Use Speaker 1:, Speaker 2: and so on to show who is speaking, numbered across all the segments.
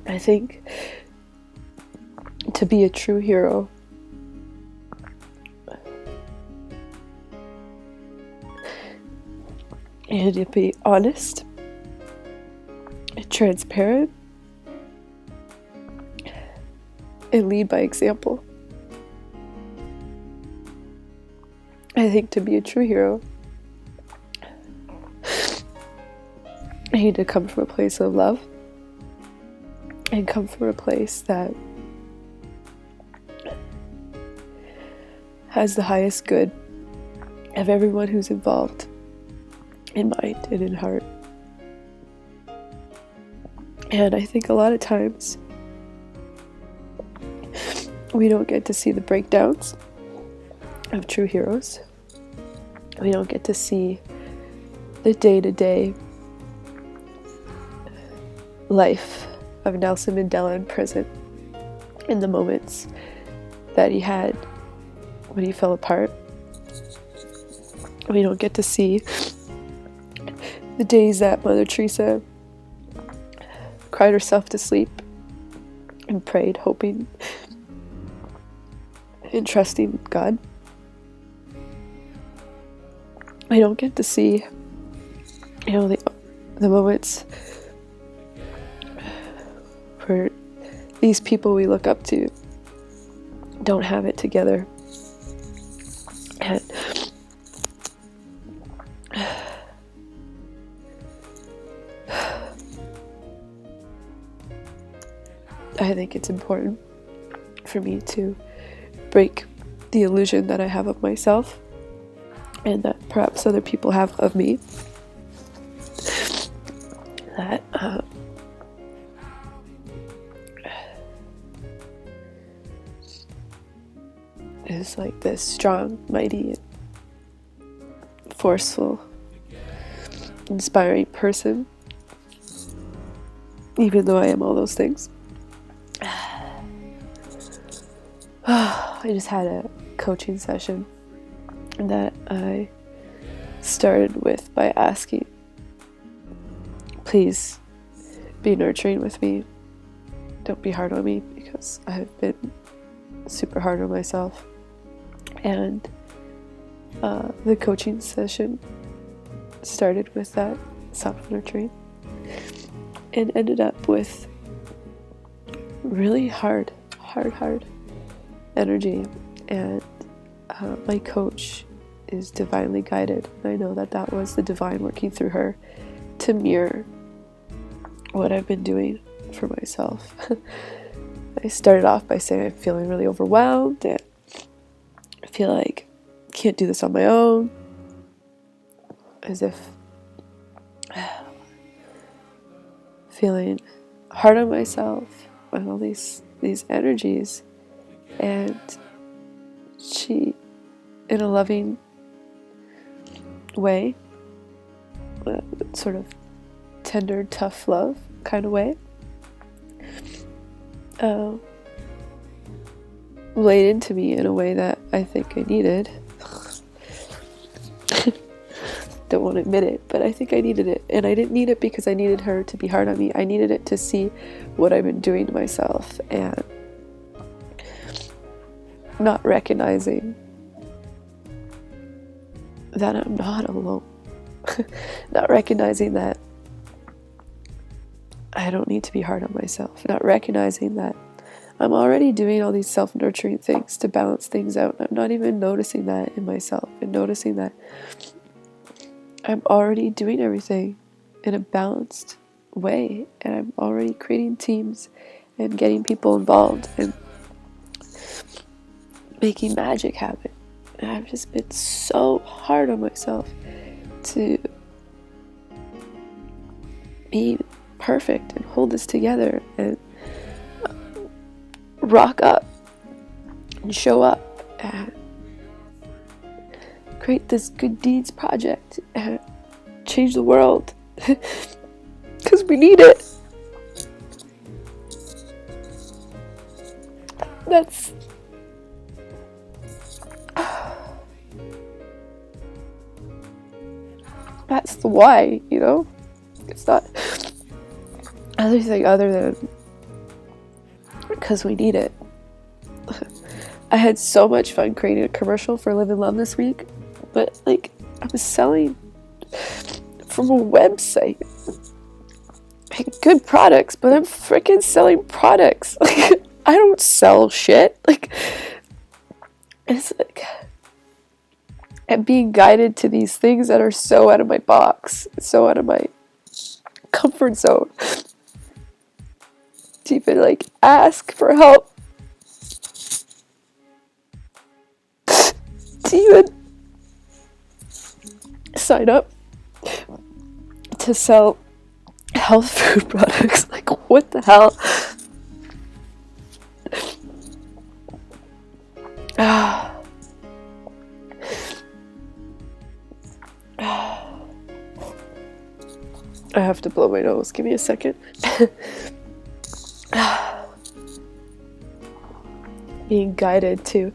Speaker 1: I think to be a true hero, you need to be honest, transparent, and lead by example. I think to be a true hero, I need to come from a place of love and come from a place that has the highest good of everyone who's involved in mind and in heart. And I think a lot of times we don't get to see the breakdowns of true heroes. We don't get to see the day-to-day life of Nelson Mandela in prison, in the moments that he had when he fell apart. We don't get to see the days that Mother Teresa cried herself to sleep and prayed, hoping and trusting God. We don't get to see, the moments where these people we look up to don't have it together. And I think it's important for me to break the illusion that I have of myself and that perhaps other people have of me. That is like this strong, mighty, forceful, inspiring person, even though I am all those things. I just had a coaching session that I started with by asking, please be nurturing with me. Don't be hard on me, because I have been super hard on myself. And the coaching session started with that self-nurturing and ended up with really hard energy. And my coach is divinely guided. I know that that was the divine working through her to mirror what I've been doing for myself. I started off by saying I'm feeling really overwhelmed and I feel like I can't do this on my own, as if feeling hard on myself and all these energies. And she, in a loving way, sort of tender, tough love kind of way, laid into me in a way that I think I needed. Don't want to admit it, but I think I needed it. And I didn't need it because I needed her to be hard on me. I needed it to see what I've been doing to myself and not recognizing that I'm not alone. Not recognizing that I don't need to be hard on myself. Not recognizing that I'm already doing all these self-nurturing things to balance things out. I'm not even noticing that in myself, and noticing that I'm already doing everything in a balanced way, and I'm already creating teams and getting people involved and making magic happen. And I've just been so hard on myself to be perfect and hold this together and rock up and show up and create this good deeds project and change the world because we need it. That's That's the why, you know? It's not anything other than because we need it. I had so much fun creating a commercial for Live and Love this week, but like, I was selling from a website. Like, good products, but I'm freaking selling products. Like, I don't sell shit. Like, it's like, I'm being guided to these things that are so out of my box, so out of my comfort zone. To even like ask for help. To even sign up to sell health food products. Like, what the hell? I have to blow my nose. Give me a second. Being guided to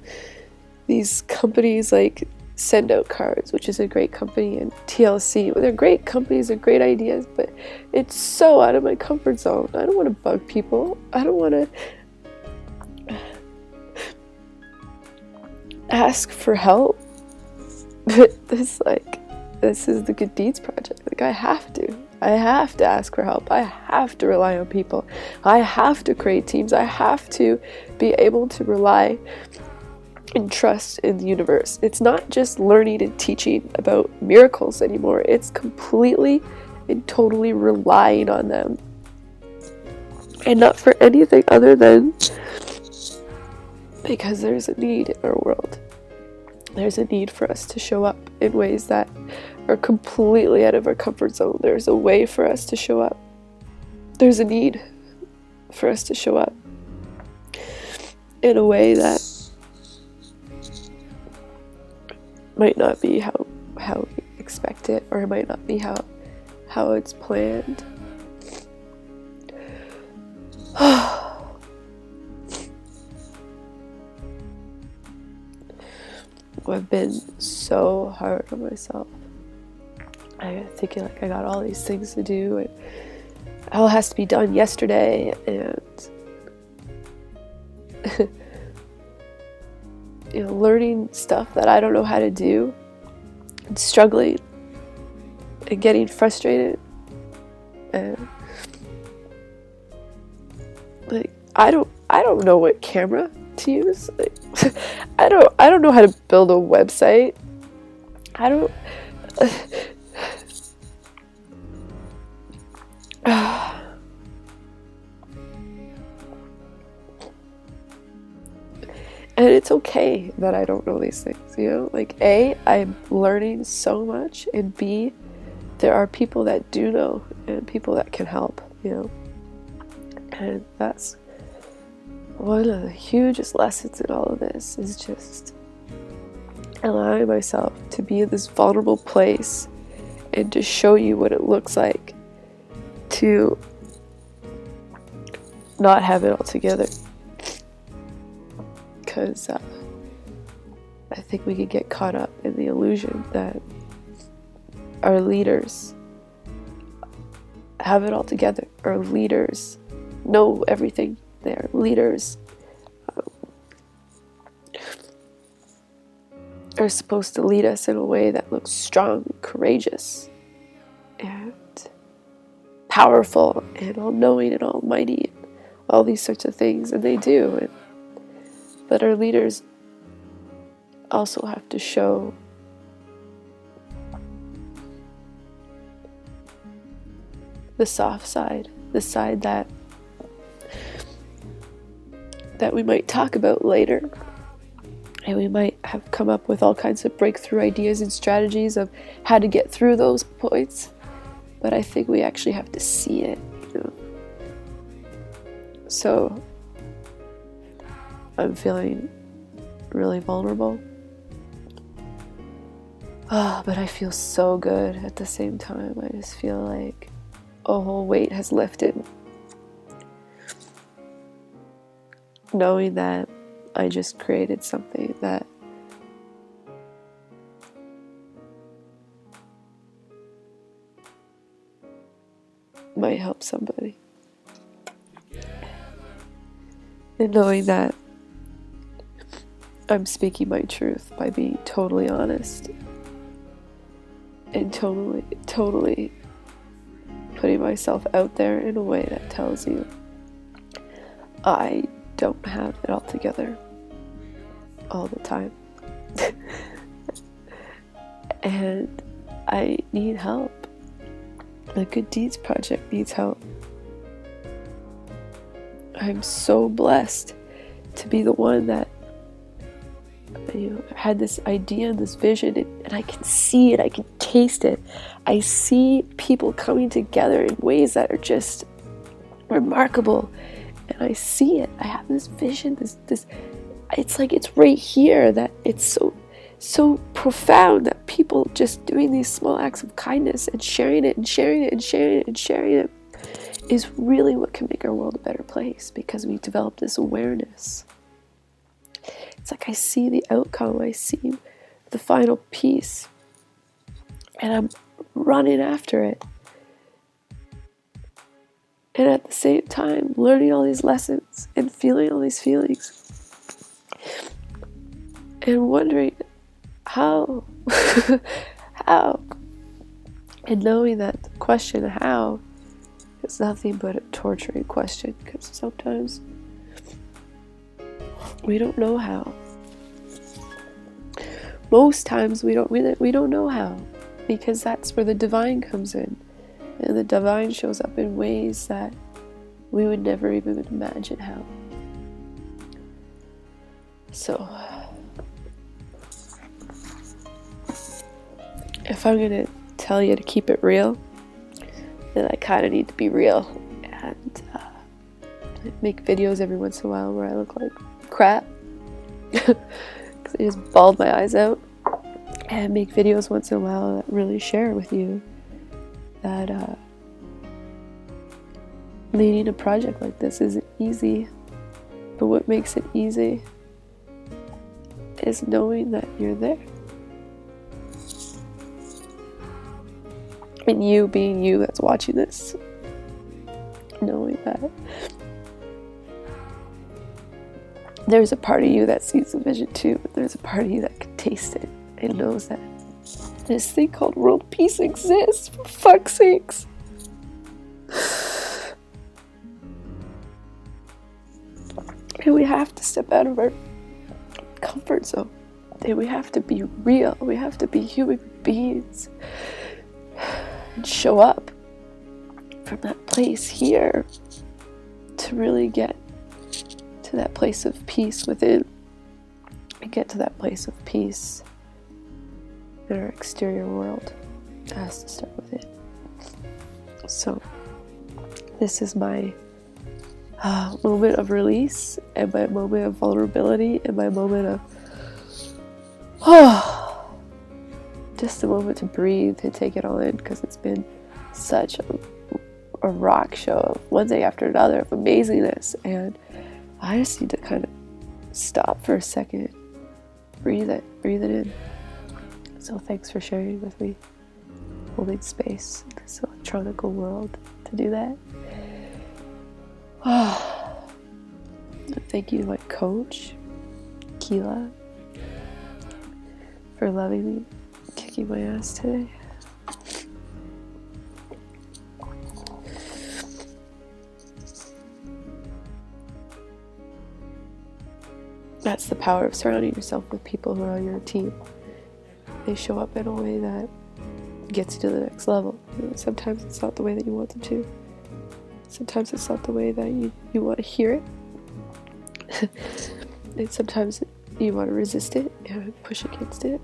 Speaker 1: these companies like Send Out Cards, which is a great company, and TLC. Well, they're great companies, they're great ideas, but it's so out of my comfort zone. I don't want to bug people. I don't want to ask for help. But this is the Good Deeds Project. Like, I have to ask for help. I have to rely on people. I have to create teams. I have to be able to rely and trust in the universe. It's not just learning and teaching about miracles anymore. It's completely and totally relying on them. And not for anything other than because there's a need in our world. There's a need for us to show up in ways that are completely out of our comfort zone. There's a way for us to show up. There's a need for us to show up in a way that might not be how we expect it, or it might not be how it's planned. I've been so hard on myself. I'm thinking like I got all these things to do and it all has to be done yesterday, and you know, learning stuff that I don't know how to do and struggling and getting frustrated, and like I don't know what camera to use. Like, I don't know how to build a website. I don't and it's okay that I don't know these things, you know? Like, A, I'm learning so much, and B, there are people that do know and people that can help, you know? And that's one of the hugest lessons in all of this, is just allowing myself to be in this vulnerable place and to show you what it looks like to not have it all together. Because I think we could get caught up in the illusion that our leaders have it all together. Our leaders know everything. Their leaders are supposed to lead us in a way that looks strong, courageous, and powerful, and all-knowing and almighty, and all these sorts of things, and they do. But our leaders also have to show the soft side, the side that we might talk about later, and we might have come up with all kinds of breakthrough ideas and strategies of how to get through those points, but I think we actually have to see it, you know? So I'm feeling really vulnerable, but I feel so good at the same time. I just feel like a whole weight has lifted, knowing that I just created something that might help somebody. And knowing that I'm speaking my truth by being totally honest and totally putting myself out there in a way that tells you I don't have it all together all the time. And I need help. The Good Deeds Project needs help. I'm so blessed to be the one that had this idea and this vision, and I can see it, I can taste it. I see people coming together in ways that are just remarkable, and I see it. I have this vision, this it's like it's right here, that it's so profound, that people just doing these small acts of kindness and sharing it and sharing it and sharing it and sharing it is really what can make our world a better place, because we develop this awareness. It's like I see the outcome, I see the final piece, and I'm running after it. And at the same time, learning all these lessons and feeling all these feelings. And wondering how? How? And knowing that the question how is nothing but a torturing question, because sometimes we don't know how. Most times we don't know how, because that's where the divine comes in. And the divine shows up in ways that we would never even imagine how. So, if I'm going to tell you to keep it real, then I kind of need to be real. And I make videos every once in a while where I look like crap, because I just bawled my eyes out. And make videos once in a while that really share with you that leading a project like this isn't easy, but what makes it easy is knowing that you're there. And you being you that's watching this, knowing that there's a part of you that sees the vision too, but there's a part of you that can taste it and knows that this thing called world peace exists, for fuck's sakes. And we have to step out of our comfort zone. And we have to be real. We have to be human beings. And show up from that place here to really get to that place of peace within. And get to that place of peace in our exterior world. It has to start with it. So this is my moment of release, and my moment of vulnerability, and my moment of just a moment to breathe and take it all in, because it's been such a rock show of one day after another of amazingness, and I just need to kind of stop for a second, breathe it in. So thanks for sharing with me, holding space in this electronical world to do that. Thank you to my coach, Keela, for loving me, kicking my ass today. That's the power of surrounding yourself with people who are on your team. They show up in a way that gets you to the next level. Sometimes it's not the way that you want them to. Sometimes it's not the way that you want to hear it. And sometimes you want to resist it and push against it.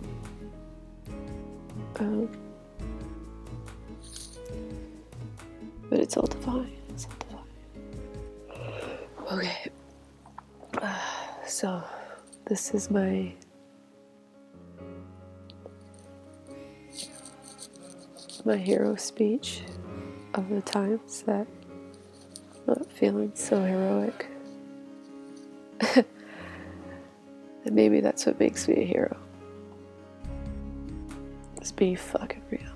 Speaker 1: But it's all divine. It's all divine. Okay. So this is my hero speech of the times that I'm not feeling so heroic. And maybe that's what makes me a hero. Just be fucking real.